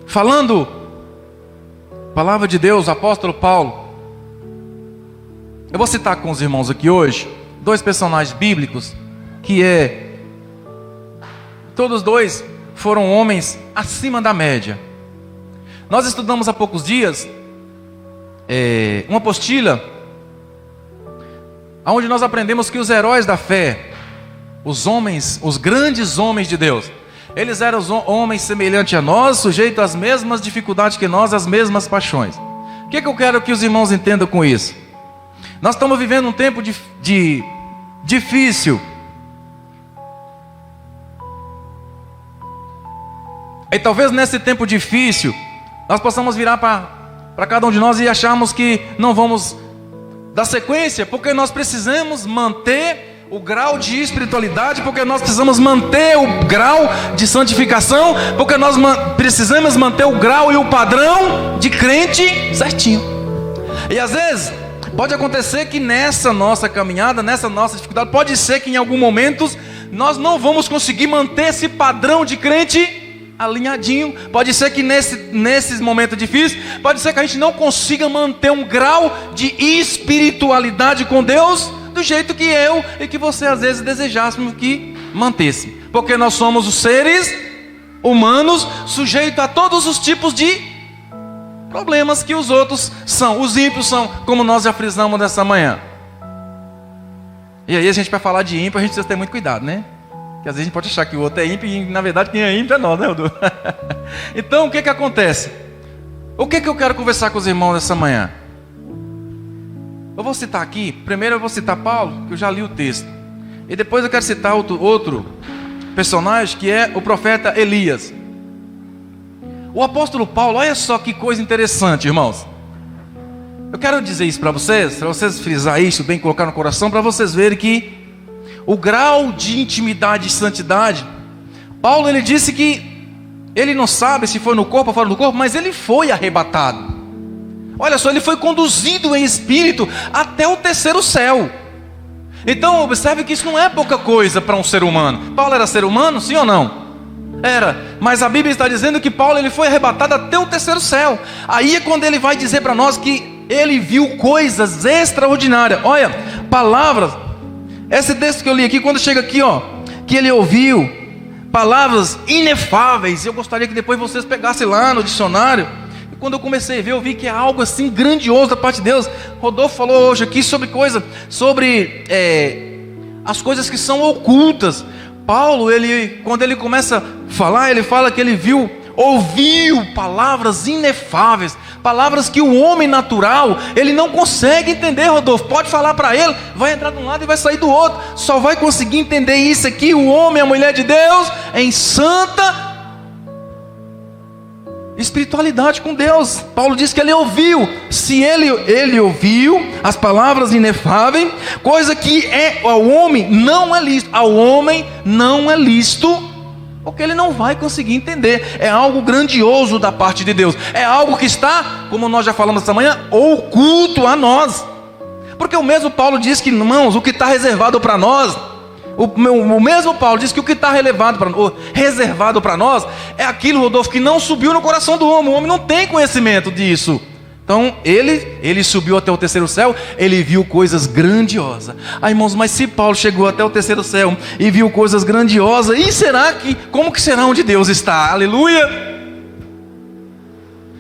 falando, palavra de Deus, apóstolo Paulo. Eu vou citar com os irmãos aqui hoje 2 personagens bíblicos todos dois foram homens acima da média. Nós estudamos há poucos dias uma apostila onde nós aprendemos que os heróis da fé, os grandes homens de Deus, eles eram homens semelhantes a nós, sujeitos às mesmas dificuldades que nós, às mesmas paixões. O que eu quero que os irmãos entendam com isso? Nós estamos vivendo um tempo difícil. E talvez nesse tempo difícil nós possamos virar para cada um de nós e acharmos que não vamos dar sequência, porque nós precisamos manter o grau de espiritualidade, porque nós precisamos manter o grau de santificação, porque nós precisamos manter o grau e o padrão de crente certinho. E às vezes pode acontecer que nessa nossa caminhada, nessa nossa dificuldade, pode ser que em alguns momentos nós não vamos conseguir manter esse padrão de crente alinhadinho. Pode ser que nesses momentos difíceis, pode ser que a gente não consiga manter um grau de espiritualidade com Deus do jeito que eu e que você às vezes desejássemos que mantesse, porque nós somos os seres humanos sujeitos a todos os tipos de problemas que os outros são. Os ímpios são, como nós já frisamos nessa manhã. E aí a gente, para falar de ímpio, a gente precisa ter muito cuidado, né? Porque às vezes a gente pode achar que o outro é ímpio e na verdade quem é ímpio é nós, né, Edu? Então o que acontece? O que eu quero conversar com os irmãos nessa manhã? Eu vou citar aqui, primeiro eu vou citar Paulo, que eu já li o texto. E depois eu quero citar outro personagem, que é o profeta Elias. O apóstolo Paulo, olha só que coisa interessante, irmãos. Eu quero dizer isso para vocês frisar isso, bem colocar no coração, para vocês verem que o grau de intimidade e santidade, Paulo ele disse que ele não sabe se foi no corpo ou fora do corpo, mas ele foi arrebatado. Olha só, ele foi conduzido em espírito até o 3º céu. Então observe que isso não é pouca coisa para um ser humano. Paulo era ser humano, sim ou não? Era, mas a Bíblia está dizendo que Paulo ele foi arrebatado até o 3º céu. Aí é quando ele vai dizer para nós que ele viu coisas extraordinárias. Olha, palavras. Esse texto que eu li aqui, quando chega aqui, que ele ouviu palavras inefáveis. Eu gostaria que depois vocês pegassem lá no dicionário. E quando eu comecei a ver, eu vi que é algo assim grandioso da parte de Deus. Rodolfo falou hoje aqui sobre as coisas que são ocultas. Paulo, quando ele começa a falar, ele fala que ele ouviu palavras inefáveis, palavras que o homem natural, ele não consegue entender, Rodolfo. Pode falar para ele, vai entrar de um lado e vai sair do outro. Só vai conseguir entender isso aqui, o homem e a mulher de Deus, em santa espiritualidade com Deus. Paulo diz que ele ouviu. Se ele ouviu as palavras inefáveis, coisa que ao homem não é lícito. Ao homem não é lícito, porque ele não vai conseguir entender. É algo grandioso da parte de Deus. É algo que está, como nós já falamos essa manhã, oculto a nós. Porque o mesmo Paulo diz que, irmãos, o que está reservado para nós, o mesmo Paulo diz que o que está reservado para nós é aquilo, Rodolfo, que não subiu no coração do homem. O homem não tem conhecimento disso. Então ele subiu até o 3º céu, ele viu coisas grandiosas. Irmãos, mas se Paulo chegou até o 3º céu e viu coisas grandiosas, e como que será onde Deus está? Aleluia!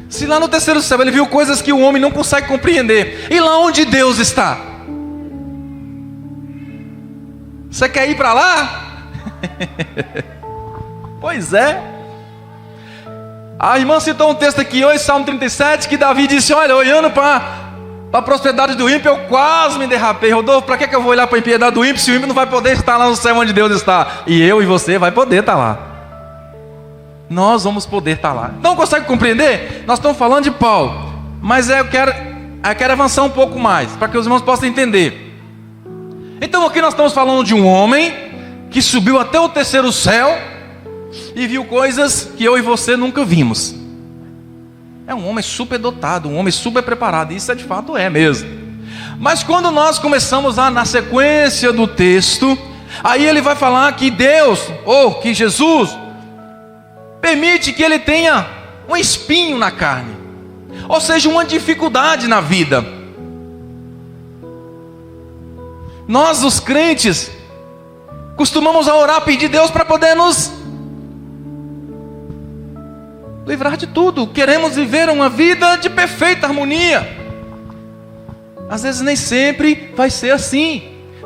Se lá no 3º céu ele viu coisas que o homem não consegue compreender, e lá onde Deus está? Você quer ir para lá? Pois é. A irmã citou um texto aqui hoje, Salmo 37, que Davi disse: olha, olhando para a prosperidade do ímpio, eu quase me derrapei. Rodolfo, para que eu vou olhar para a impiedade do ímpio, se o ímpio não vai poder estar lá no céu onde Deus está? E eu e você vai poder estar lá. Nós vamos poder estar lá. Não consegue compreender? Nós estamos falando de Paulo, mas eu quero avançar um pouco mais, para que os irmãos possam entender. Então aqui nós estamos falando de um homem que subiu até o 3º céu e viu coisas que eu e você nunca vimos. É um homem super dotado, um homem super preparado. Isso de fato é mesmo. Mas quando nós começamos na sequência do texto, aí ele vai falar que Deus, ou que Jesus, permite que ele tenha um espinho na carne, ou seja, uma dificuldade na vida. Nós, os crentes, costumamos orar, pedir a Deus para poder nos livrar de tudo. Queremos viver uma vida de perfeita harmonia. Às vezes nem sempre vai ser assim.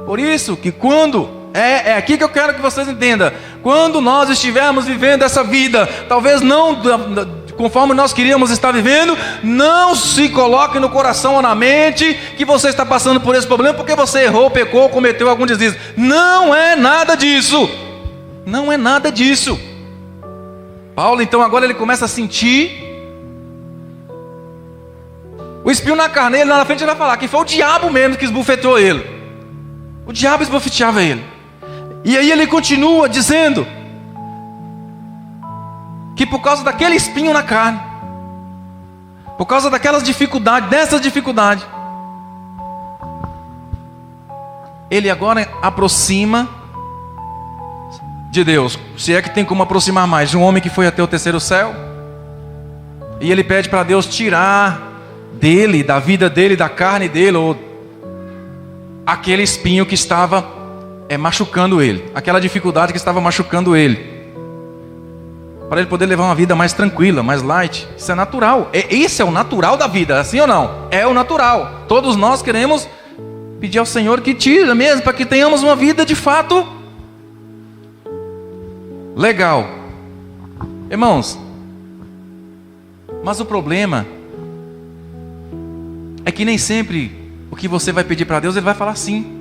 Por isso que quando é aqui que eu quero que vocês entendam. Quando nós estivermos vivendo essa vida, talvez não conforme nós queríamos estar vivendo, não se coloque no coração ou na mente que você está passando por esse problema porque você errou, pecou, cometeu algum deslize. Não é nada disso. Não é nada disso. Paulo, então, agora ele começa a sentir o espinho na carne. Ele lá na frente ele vai falar que foi o diabo mesmo que esbofeteou ele. O diabo esbofeteava ele. E aí ele continua dizendo que por causa daquele espinho na carne, por causa daquelas dificuldades, dessas dificuldades, ele agora aproxima de Deus, se é que tem como aproximar mais, de um homem que foi até o terceiro céu. E ele pede para Deus tirar dele, da vida dele, da carne dele, ou aquele espinho que estava machucando ele, aquela dificuldade que estava machucando ele, para ele poder levar uma vida mais tranquila, mais light. Isso é natural, esse é o natural da vida, assim ou não? É o natural. Todos nós queremos pedir ao Senhor que tire mesmo, para que tenhamos uma vida de fato legal. Irmãos, mas o problema é que nem sempre o que você vai pedir para Deus, Ele vai falar sim.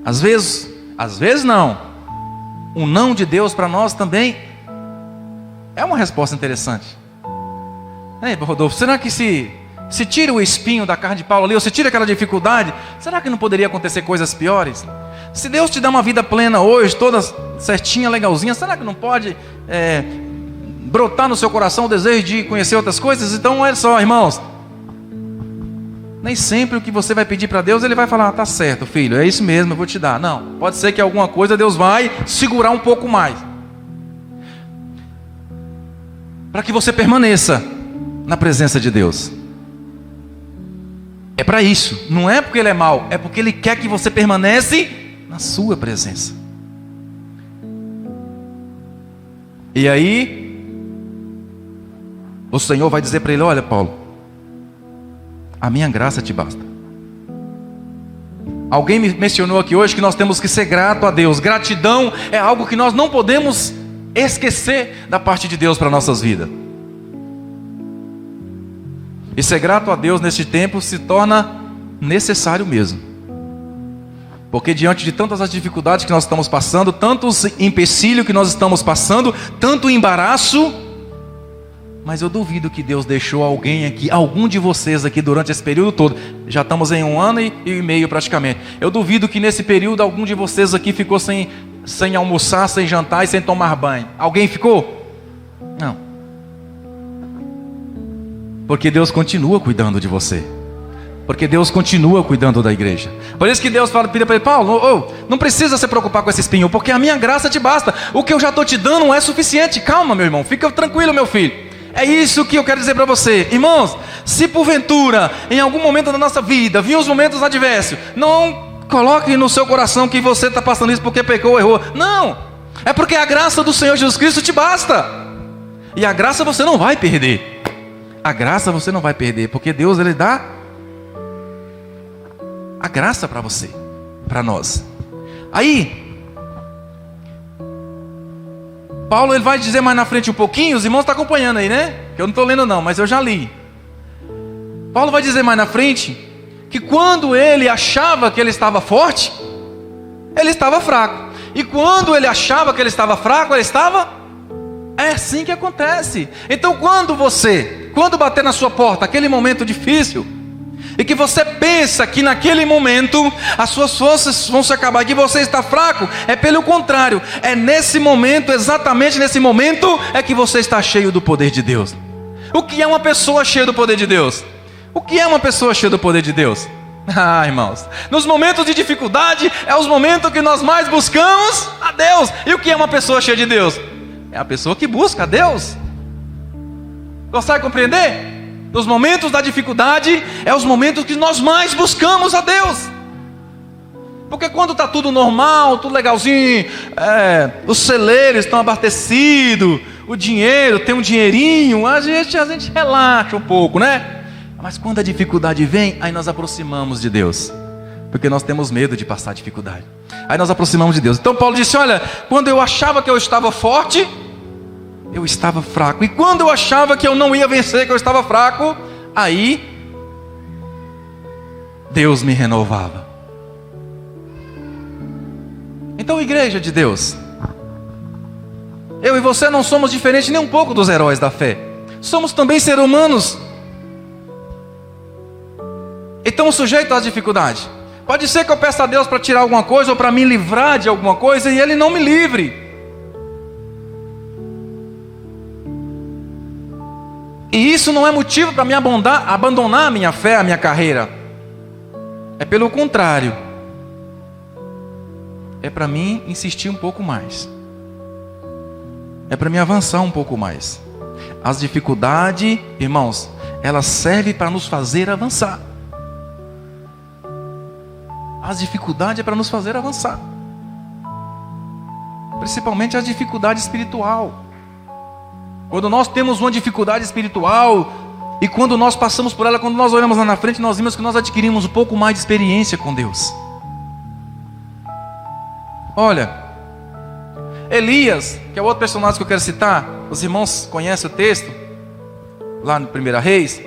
Às vezes não. Um não de Deus para nós também é uma resposta interessante. Ei, Rodolfo, será que se tira o espinho da carne de Paulo ali, ou se tira aquela dificuldade, será que não poderia acontecer coisas piores? Se Deus te dá uma vida plena hoje, toda certinha, legalzinha, será que não pode brotar no seu coração o desejo de conhecer outras coisas? Então olha só, irmãos, nem sempre o que você vai pedir para Deus, Ele vai falar, tá certo, filho, é isso mesmo, eu vou te dar. Não, pode ser que alguma coisa Deus vai segurar um pouco mais, para que você permaneça na presença de Deus. É para isso, não é porque Ele é mau, é porque Ele quer que você permaneça na sua presença. E aí o Senhor vai dizer para ele, olha Paulo, a minha graça te basta. Alguém me mencionou aqui hoje que nós temos que ser grato a Deus. Gratidão é algo que nós não podemos esquecer da parte de Deus para nossas vidas. E ser grato a Deus neste tempo se torna necessário mesmo. Porque diante de tantas as dificuldades que nós estamos passando, tantos empecilhos que nós estamos passando, tanto embaraço, mas eu duvido que Deus deixou alguém aqui, algum de vocês aqui durante esse período todo. Já estamos em 1 ano e meio praticamente. Eu duvido que nesse período algum de vocês aqui ficou sem almoçar, sem jantar e sem tomar banho. Alguém ficou? Não. Porque Deus continua cuidando de você. Porque Deus continua cuidando da igreja. Por isso que Deus pede para ele, Paulo, não precisa se preocupar com esse espinho, porque a minha graça te basta. O que eu já estou te dando não é suficiente. Calma, meu irmão, fica tranquilo, meu filho. É isso que eu quero dizer para você. Irmãos, se porventura, em algum momento da nossa vida, vir os momentos adversos, não coloque no seu coração que você está passando isso porque pecou, errou. Não, é porque a graça do Senhor Jesus Cristo te basta. E a graça você não vai perder. A graça você não vai perder, porque Deus, Ele dá a graça para você, para nós. Aí Paulo ele vai dizer mais na frente um pouquinho, os irmãos estão acompanhando aí, né? Que eu não estou lendo não, mas eu já li. Paulo vai dizer mais na frente que quando ele achava que ele estava forte, ele estava fraco. E quando ele achava que ele estava fraco, ele estava... É assim que acontece. Então quando bater na sua porta aquele momento difícil, e que você pensa que naquele momento as suas forças vão se acabar, que você está fraco, é pelo contrário, é nesse momento, exatamente nesse momento, é que você está cheio do poder de Deus. O que é uma pessoa cheia do poder de Deus? O que é uma pessoa cheia do poder de Deus? Irmãos, nos momentos de dificuldade, é os momentos que nós mais buscamos a Deus. E o que é uma pessoa cheia de Deus? É a pessoa que busca a Deus. Consegue compreender? Nos momentos da dificuldade, é os momentos que nós mais buscamos a Deus. Porque quando está tudo normal, tudo legalzinho, os celeiros estão abastecidos, o dinheiro, tem um dinheirinho, a gente relaxa um pouco, né? Mas quando a dificuldade vem, aí nós aproximamos de Deus. Porque nós temos medo de passar dificuldade. Aí nós aproximamos de Deus. Então Paulo disse, olha, quando eu achava que eu estava forte, eu estava fraco. E quando eu achava que eu não ia vencer, que eu estava fraco, aí Deus me renovava. Então, igreja de Deus, eu e você não somos diferentes nem um pouco dos heróis da fé. Somos também seres humanos. E estamos sujeitos às dificuldades. Pode ser que eu peça a Deus para tirar alguma coisa ou para me livrar de alguma coisa e Ele não me livre. E isso não é motivo para me abandonar a minha fé, a minha carreira. É pelo contrário. É para mim insistir um pouco mais. É para mim avançar um pouco mais. As dificuldades, irmãos, elas servem para nos fazer avançar. As dificuldades é para nos fazer avançar. Principalmente a dificuldade espiritual. Quando nós temos uma dificuldade espiritual, e quando nós passamos por ela, quando nós olhamos lá na frente, nós vimos que nós adquirimos um pouco mais de experiência com Deus. Olha, Elias, que é o outro personagem que eu quero citar, os irmãos conhecem o texto, lá no 1 Reis.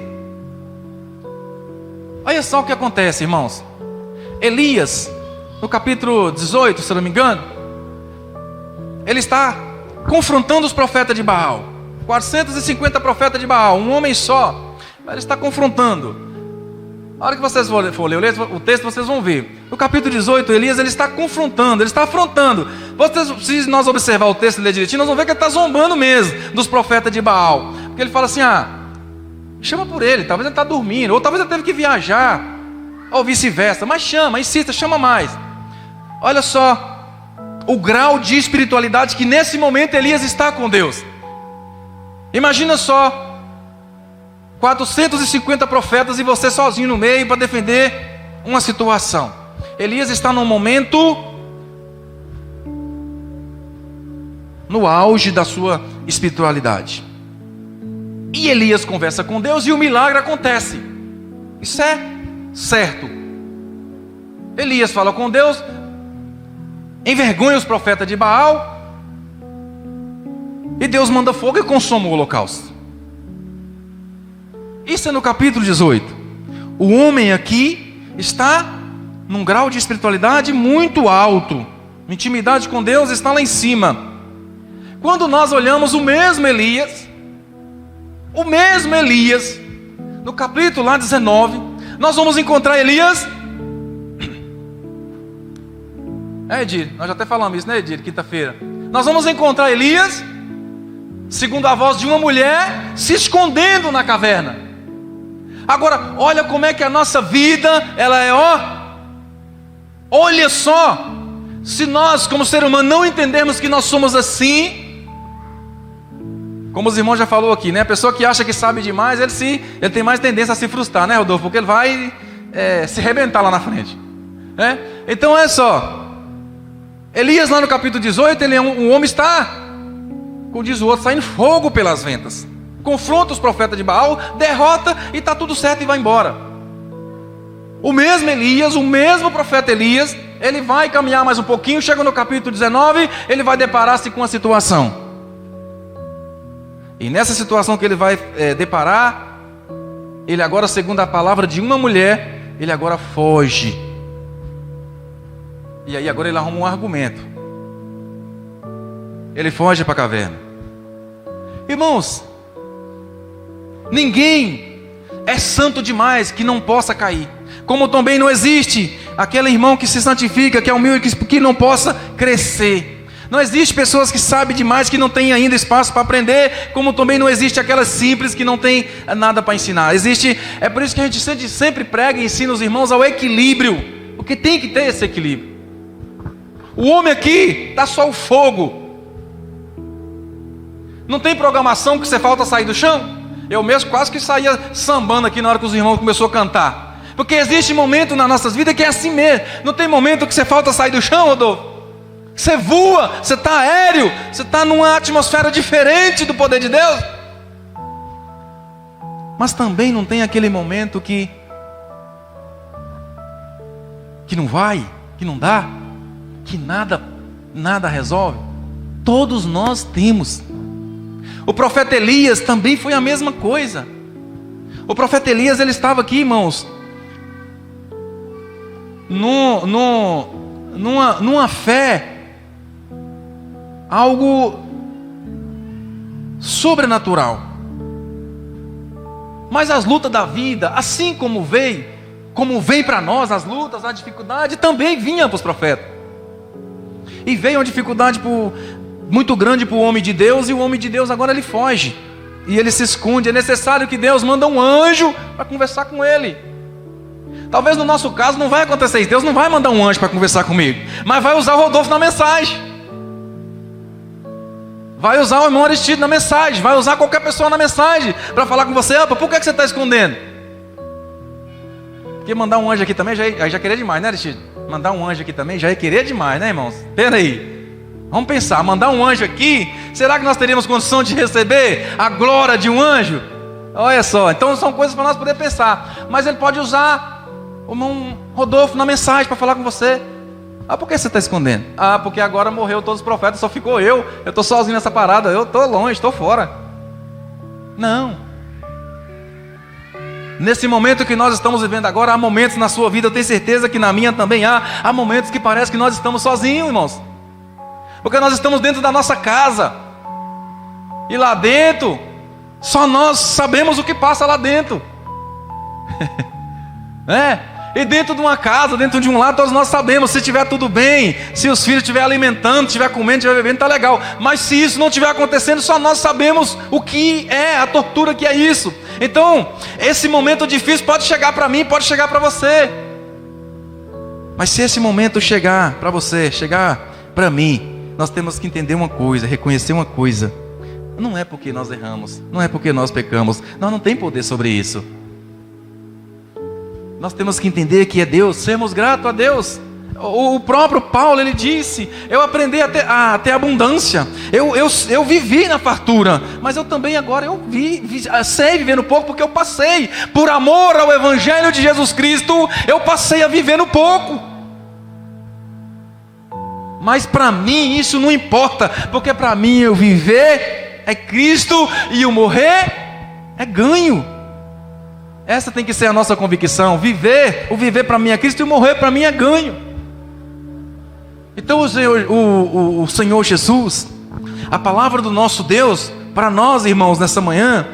Olha só o que acontece, irmãos. Elias, no capítulo 18, se não me engano, ele está confrontando os profetas de Baal. 450 profetas de Baal, um homem só. Ele está confrontando. A hora que vocês for ler o texto, vocês vão ver. No capítulo 18, Elias ele está confrontando, ele está afrontando. Se nós observar o texto e ler direitinho, nós vamos ver que ele está zombando mesmo dos profetas de Baal. Porque ele fala assim, chama por ele, talvez ele está dormindo, ou talvez ele teve que viajar, ou vice-versa. Mas chama, insista, chama mais. Olha só o grau de espiritualidade que nesse momento Elias está com Deus. Imagina só, 450 profetas e você sozinho no meio para defender uma situação. Elias está num momento no auge da sua espiritualidade. E Elias conversa com Deus e o milagre acontece. Isso é certo. Elias fala com Deus, envergonha os profetas de Baal, e Deus manda fogo e consome o holocausto. Isso é no capítulo 18. O homem aqui está num grau de espiritualidade muito alto. Intimidade com Deus está lá em cima. Quando nós olhamos o mesmo Elias, no capítulo lá 19, nós vamos encontrar Elias. Edir, nós já até falamos isso, né, Edir, quinta-feira. Nós vamos encontrar Elias, segundo a voz de uma mulher, se escondendo na caverna. Agora, olha como é que a nossa vida, ela é, olha só, se nós como ser humano não entendermos que nós somos assim, como os irmãos já falou aqui, né? A pessoa que acha que sabe demais, ele tem mais tendência a se frustrar, né, Rodolfo? Porque ele vai se arrebentar lá na frente, né? Então olha só, Elias lá no capítulo 18, um homem está, como diz o outro, saindo fogo pelas ventas. Confronta os profetas de Baal, derrota e está tudo certo e vai embora. O mesmo Elias, o mesmo profeta Elias, ele vai caminhar mais um pouquinho, chega no capítulo 19, ele vai deparar-se com uma situação. E nessa situação que ele vai deparar, ele agora, segundo a palavra de uma mulher, ele agora foge. E aí agora ele arruma um argumento. Ele foge para a caverna. Irmãos, ninguém é santo demais que não possa cair. Como também não existe aquele irmão que se santifica, que é humilde, que não possa crescer. Não existe pessoas que sabem demais, que não têm ainda espaço para aprender. Como também não existe aquelas simples que não têm nada para ensinar. É por isso que a gente sempre prega e ensina os irmãos ao equilíbrio. Porque tem que ter esse equilíbrio. O homem aqui está só o fogo. Não tem programação que você falta sair do chão? Eu mesmo quase que saía sambando aqui na hora que os irmãos começaram a cantar. Porque existe momento nas nossas vidas que é assim mesmo. Não tem momento que você falta sair do chão, Rodolfo? Você voa, você está aéreo, você está numa atmosfera diferente do poder de Deus. Mas também não tem aquele momento que não vai, que não dá, que nada resolve. Todos nós temos. O profeta Elias também foi a mesma coisa. O profeta Elias, ele estava aqui, irmãos, numa fé, algo sobrenatural. Mas as lutas da vida, assim como vem para nós as lutas, a dificuldade, também vinha para os profetas. E veio uma dificuldade muito grande para o homem de Deus, e o homem de Deus agora ele foge. E ele se esconde. É necessário que Deus manda um anjo para conversar com ele. Talvez no nosso caso não vai acontecer isso. Deus não vai mandar um anjo para conversar comigo, mas vai usar o Rodolfo na mensagem, vai usar o irmão Aristides na mensagem, vai usar qualquer pessoa na mensagem para falar com você. Opa, por que você está escondendo? Porque mandar um anjo aqui também já queria demais, né, Aristides? Mandar um anjo aqui também já ia querer demais, né, irmãos? Espera aí. Vamos pensar, mandar um anjo aqui, será que nós teríamos condição de receber a glória de um anjo? Olha só, então são coisas para nós poder pensar. Mas ele pode usar o irmão Rodolfo na mensagem para falar com você. Ah, por que você está escondendo? Ah, porque agora morreu todos os profetas, só ficou eu estou sozinho nessa parada, eu estou longe, estou fora. Não. Nesse momento que nós estamos vivendo agora, há momentos na sua vida, eu tenho certeza que na minha também há momentos que parece que nós estamos sozinhos, irmãos. Porque nós estamos dentro da nossa casa, e lá dentro, só nós sabemos o que passa lá dentro. E dentro de uma casa, dentro de um lar, todos nós sabemos, se estiver tudo bem, se os filhos estiverem alimentando, estiver comendo, estiver bebendo, está legal. Mas se isso não estiver acontecendo, só nós sabemos o que é a tortura que é isso. Então, esse momento difícil pode chegar para mim, pode chegar para você. Mas se esse momento chegar para você, chegar para mim, nós temos que entender uma coisa, reconhecer uma coisa. Não é porque nós erramos, não é porque nós pecamos, nós não temos poder sobre isso. Nós temos que entender que é Deus, sermos gratos a Deus. O próprio Paulo, ele disse: eu aprendi a ter abundância, eu vivi na fartura, mas eu também agora sei viver no pouco, porque eu passei, por amor ao Evangelho de Jesus Cristo, eu passei a viver no pouco. Mas para mim isso não importa, porque para mim eu viver é Cristo e o morrer é ganho. Essa tem que ser a nossa convicção. O viver para mim é Cristo e o morrer para mim é ganho. Então o Senhor Jesus, a palavra do nosso Deus para nós, irmãos, nessa manhã,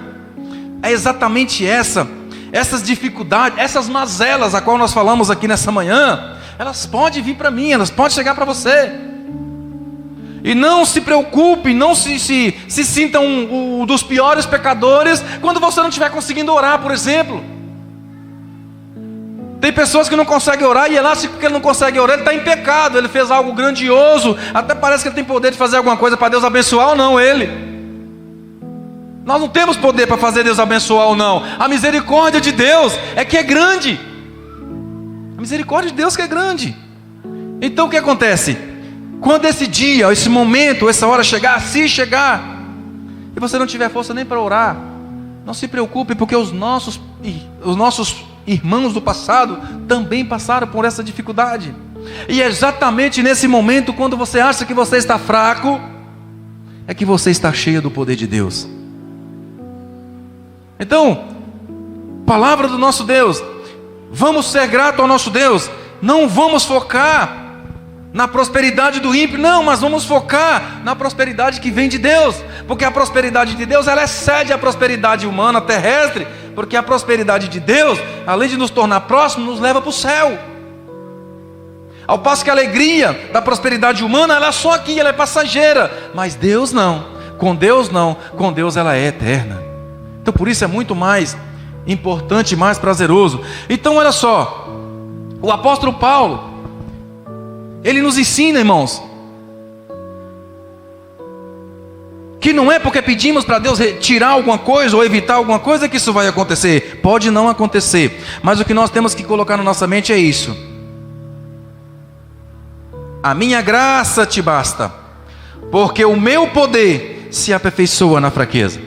é exatamente essas dificuldades, essas mazelas a qual nós falamos aqui nessa manhã, elas podem vir para mim, elas podem chegar para você. E não se preocupe, não se sinta um dos piores pecadores quando você não estiver conseguindo orar, por exemplo. Tem pessoas que não conseguem orar, e é lá porque ele não consegue orar, ele está em pecado, ele fez algo grandioso, até parece que ele tem poder de fazer alguma coisa para Deus abençoar ou não ele. Nós não temos poder para fazer Deus abençoar ou não. A misericórdia de Deus é que é grande. A misericórdia de Deus que é grande. Então o que acontece? Quando esse dia, esse momento, essa hora chegar, se chegar, e você não tiver força nem para orar, não se preocupe, porque os nossos irmãos do passado também passaram por essa dificuldade. E é exatamente nesse momento, quando você acha que você está fraco, é que você está cheio do poder de Deus. Então, palavra do nosso Deus, vamos ser gratos ao nosso Deus. Não vamos focar na prosperidade do ímpio, não, mas vamos focar na prosperidade que vem de Deus, porque a prosperidade de Deus, ela excede a prosperidade humana, terrestre, porque a prosperidade de Deus, além de nos tornar próximos, nos leva para o céu. Ao passo que a alegria da prosperidade humana, ela é só aqui, ela é passageira, mas Deus não, com Deus não, com Deus ela é eterna. Então por isso é muito mais importante, mais prazeroso. Então olha só, o apóstolo Paulo, ele nos ensina, irmãos, Que não é porque pedimos para Deus tirar alguma coisa ou evitar alguma coisa que isso vai acontecer. Pode não acontecer. Mas o que nós temos que colocar na nossa mente é isso: a minha graça te basta, porque o meu poder se aperfeiçoa na fraqueza.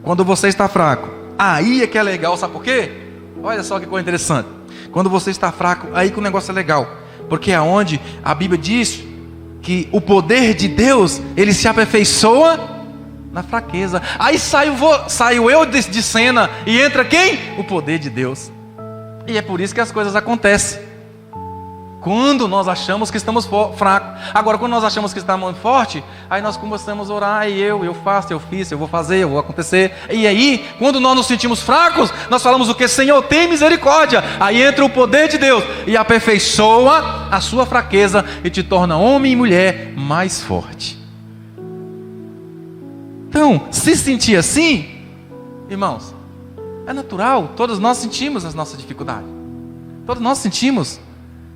Quando você está fraco, aí é que é legal, sabe por quê? Olha só que coisa interessante. Quando você está fraco, aí que o negócio é legal. Porque é onde a Bíblia diz que o poder de Deus, ele se aperfeiçoa na fraqueza. Aí sai o eu de cena e entra quem? O poder de Deus. E é por isso que as coisas acontecem. Quando nós achamos que estamos fracos. Agora, quando nós achamos que estamos fortes, aí nós começamos a orar, e eu faço, eu fiz, eu vou fazer, eu vou acontecer. E aí, quando nós nos sentimos fracos, nós falamos o que? Senhor, tem misericórdia. Aí entra o poder de Deus e aperfeiçoa a sua fraqueza e te torna homem e mulher mais forte. Então, se sentir assim, irmãos, é natural. Todos nós sentimos as nossas dificuldades. Todos nós sentimos.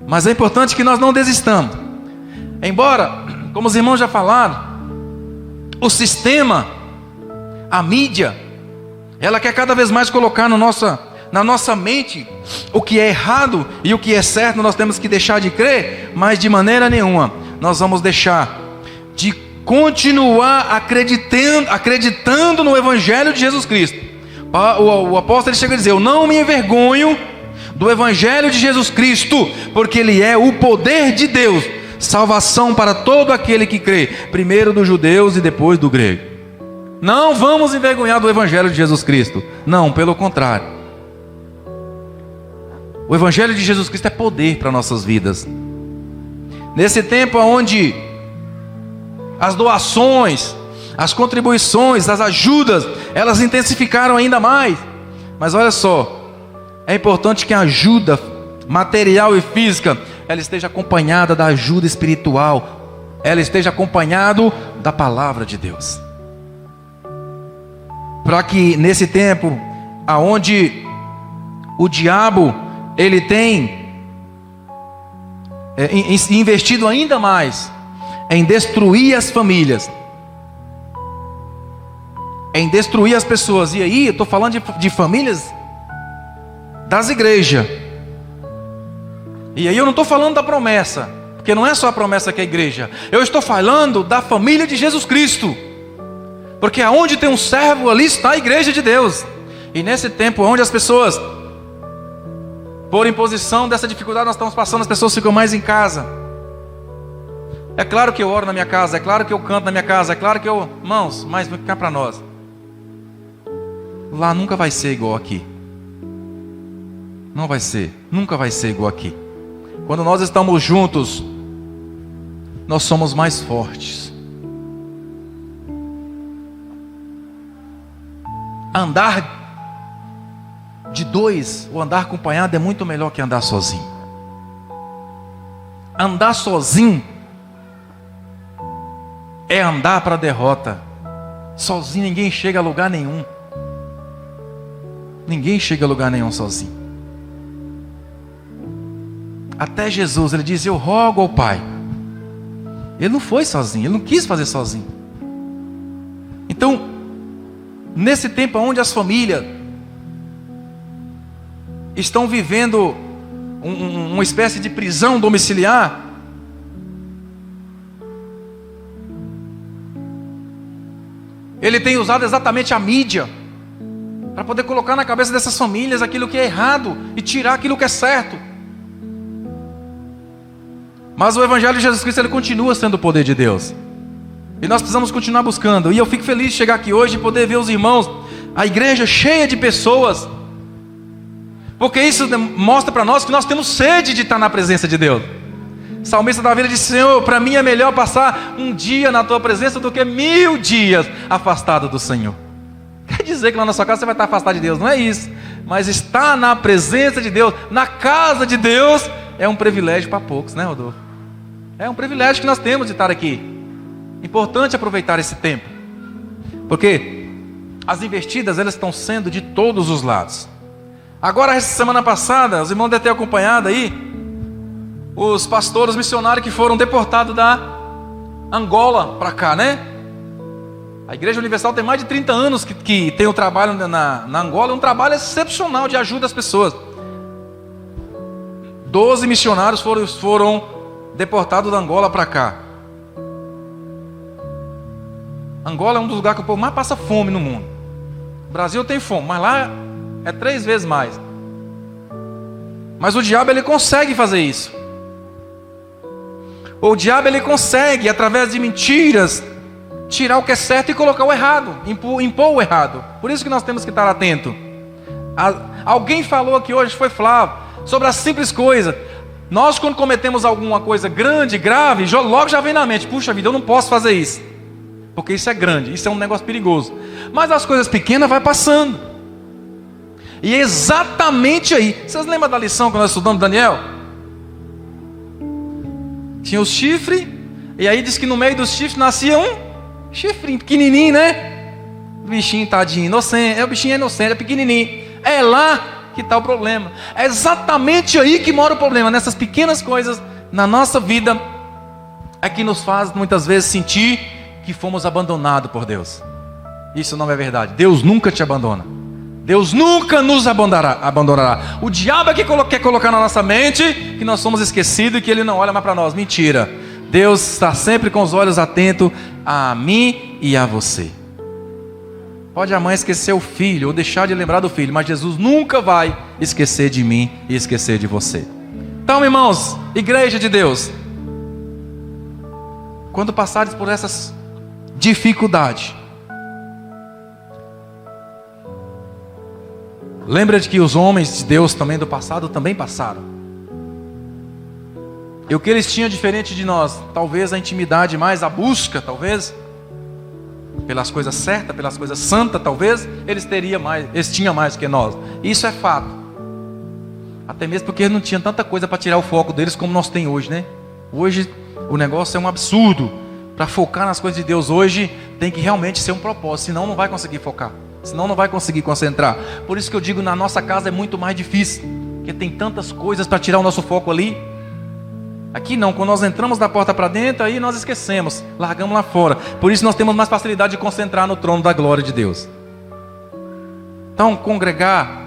Mas é importante que nós não desistamos. Embora, como os irmãos já falaram, o sistema, a mídia, ela quer cada vez mais colocar na nossa mente o que é errado e o que é certo. Nós temos que deixar de crer, mas de maneira nenhuma nós vamos deixar de continuar acreditando no Evangelho de Jesus Cristo. O apóstolo chega a dizer: eu não me envergonho do Evangelho de Jesus Cristo, porque ele é o poder de Deus, salvação para todo aquele que crê, primeiro dos judeus e depois do grego. Não vamos envergonhar do Evangelho de Jesus Cristo, não, pelo contrário. O Evangelho de Jesus Cristo é poder para nossas vidas. Nesse tempo onde as doações, as contribuições, as ajudas, elas intensificaram ainda mais. Mas olha só, é importante que a ajuda material e física, ela esteja acompanhada da ajuda espiritual, ela esteja acompanhada da palavra de Deus. Para que nesse tempo, aonde o diabo, ele tem investido ainda mais em destruir as famílias, em destruir as pessoas. E aí, eu estou falando de famílias das igrejas. E aí eu não estou falando da promessa, porque não é só a promessa que é a igreja. Eu estou falando da família de Jesus Cristo. Porque aonde tem um servo, ali está a igreja de Deus. E nesse tempo onde as pessoas, por imposição dessa dificuldade nós estamos passando, as pessoas ficam mais em casa. É claro que eu oro na minha casa, é claro que eu canto na minha casa, é claro que eu... Irmãos, mas vai ficar para nós. Lá nunca vai ser igual aqui. Não vai ser, nunca vai ser igual aqui. Quando nós estamos juntos, nós somos mais fortes. Andar de dois, ou andar acompanhado, é muito melhor que andar sozinho. Andar sozinho é andar para a derrota. Sozinho ninguém chega a lugar nenhum. Ninguém chega a lugar nenhum sozinho. Até Jesus, ele diz: eu rogo ao Pai. Ele não foi sozinho, ele não quis fazer sozinho. Então, nesse tempo onde as famílias estão vivendo uma espécie de prisão domiciliar, ele tem usado exatamente a mídia para poder colocar na cabeça dessas famílias aquilo que é errado e tirar aquilo que é certo. Mas o Evangelho de Jesus Cristo, ele continua sendo o poder de Deus. E nós precisamos continuar buscando. E eu fico feliz de chegar aqui hoje e poder ver os irmãos, a igreja cheia de pessoas. Porque isso mostra para nós que nós temos sede de estar na presença de Deus. O salmista Davi disse: Senhor, para mim é melhor passar um dia na tua presença do que 1000 dias afastado do Senhor. Quer dizer que lá na sua casa você vai estar afastado de Deus? Não é isso. Mas estar na presença de Deus, na casa de Deus, é um privilégio para poucos, né, Rodolfo? É um privilégio que nós temos de estar aqui. Importante aproveitar esse tempo. Porque as investidas, elas estão sendo de todos os lados. Agora, essa semana passada, os irmãos devem ter acompanhado aí os pastores missionários que foram deportados da Angola para cá, né? A Igreja Universal tem mais de 30 anos que tem um trabalho na Angola, um trabalho excepcional de ajuda às pessoas. 12 missionários foram deportados da Angola para cá. Angola é um dos lugares que o povo mais passa fome no mundo. O Brasil tem fome, mas lá é 3 vezes mais. Mas o diabo, ele consegue fazer isso. O diabo, ele consegue, através de mentiras, tirar o que é certo e colocar o errado, impor o errado. Por isso que nós temos que estar atento. Alguém falou aqui hoje, foi Flávio, sobre a simples coisa. Nós, quando cometemos alguma coisa grande, grave, logo já vem na mente: puxa vida, eu não posso fazer isso, porque isso é grande, isso é um negócio perigoso. Mas as coisas pequenas vai passando. E é exatamente aí. Vocês lembram da lição que nós estudamos, Daniel? Tinha os chifres, e aí diz que no meio dos chifres nascia um chifrinho pequenininho, né? O bichinho tadinho, inocente. O bichinho é inocente, é pequenininho. É lá que está o problema. É exatamente aí que mora o problema. Nessas pequenas coisas na nossa vida é que nos faz muitas vezes sentir que fomos abandonados por Deus. Isso não é verdade. Deus nunca te abandona. Deus nunca nos abandonará. O diabo é que quer colocar na nossa mente que nós somos esquecidos e que Ele não olha mais para nós. Mentira. Deus está sempre com os olhos atentos a mim e a você. Pode a mãe esquecer o filho ou deixar de lembrar do filho, mas Jesus nunca vai esquecer de mim e esquecer de você. Então, irmãos, igreja de Deus, quando passares por essas dificuldades, lembra de que os homens de Deus também do passado também passaram. E o que eles tinham diferente de nós? Talvez a intimidade mais, a busca, talvez, pelas coisas certas, pelas coisas santas, talvez, eles tinham mais que nós. Isso é fato. Até mesmo porque eles não tinham tanta coisa para tirar o foco deles como nós temos hoje, né? Hoje o negócio é um absurdo. Para focar nas coisas de Deus hoje, tem que realmente ser um propósito, senão não vai conseguir focar. Senão não vai conseguir concentrar. Por isso que eu digo, na nossa casa é muito mais difícil, porque tem tantas coisas para tirar o nosso foco ali. Aqui não, quando nós entramos da porta para dentro, aí nós esquecemos, largamos lá fora. Por isso nós temos mais facilidade de concentrar no trono da glória de Deus. Então, congregar,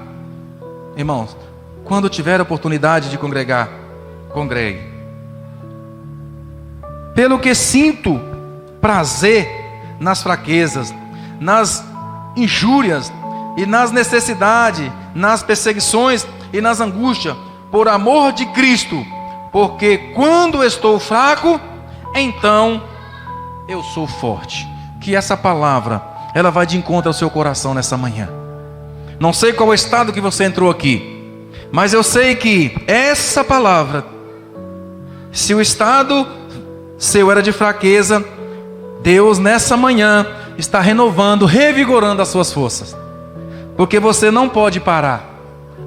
irmãos, quando tiver a oportunidade de congregar, congregue. Pelo que sinto prazer nas fraquezas, nas injúrias e nas necessidades, nas perseguições e nas angústias, por amor de Cristo, porque quando estou fraco, então eu sou forte. Que essa palavra, ela vai de encontro ao seu coração nessa manhã. Não sei qual é o estado que você entrou aqui, mas eu sei que essa palavra, se o estado seu era de fraqueza, Deus nessa manhã está renovando, revigorando as suas forças. Porque você não pode parar.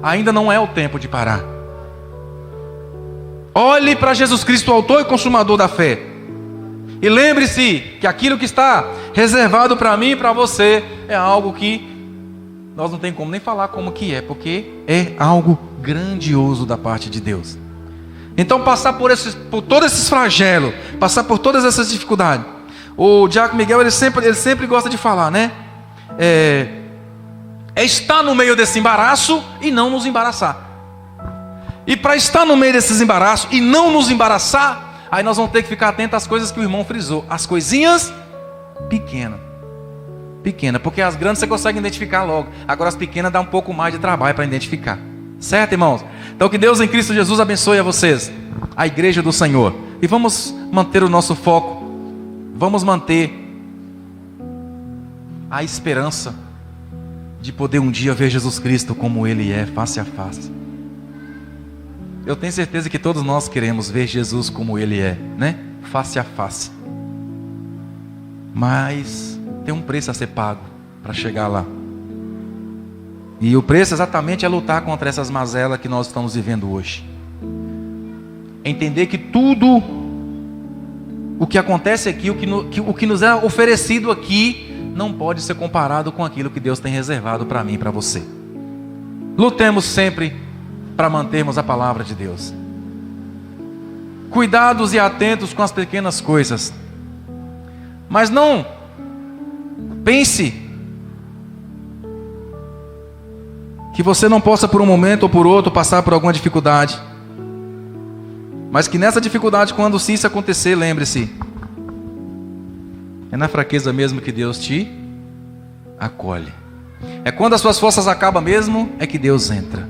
Ainda não é o tempo de parar. Olhe para Jesus Cristo, o autor e consumador da fé. E lembre-se que aquilo que está reservado para mim e para você é algo que nós não tem como nem falar como que é, porque é algo grandioso da parte de Deus. Então passar por todos esses flagelos, passar por todas essas dificuldades. O Diácono Miguel, ele sempre gosta de falar, né? É estar no meio desse embaraço e não nos embaraçar. E para estar no meio desses embaraços e não nos embaraçar, aí nós vamos ter que ficar atentos às coisas que o irmão frisou. As coisinhas pequenas. Porque as grandes você consegue identificar logo. Agora as pequenas dá um pouco mais de trabalho para identificar. Certo, irmãos? Então que Deus em Cristo Jesus abençoe a vocês, a igreja do Senhor. E vamos manter o nosso foco. Vamos manter a esperança de poder um dia ver Jesus Cristo como Ele é, face a face. Eu tenho certeza que todos nós queremos ver Jesus como Ele é, né? Face a face. Mas tem um preço a ser pago para chegar lá. E o preço exatamente é lutar contra essas mazelas que nós estamos vivendo hoje. Entender que tudo o que acontece aqui, o que nos é oferecido aqui, não pode ser comparado com aquilo que Deus tem reservado para mim e para você. Lutemos sempre para mantermos a palavra de Deus. Cuidados e atentos com as pequenas coisas. Mas não Pense que você não possa por um momento ou por outro passar por alguma dificuldade, mas que nessa dificuldade, quando se isso acontecer, lembre-se, é na fraqueza mesmo que Deus te acolhe. É quando as suas forças acabam mesmo, é que Deus entra.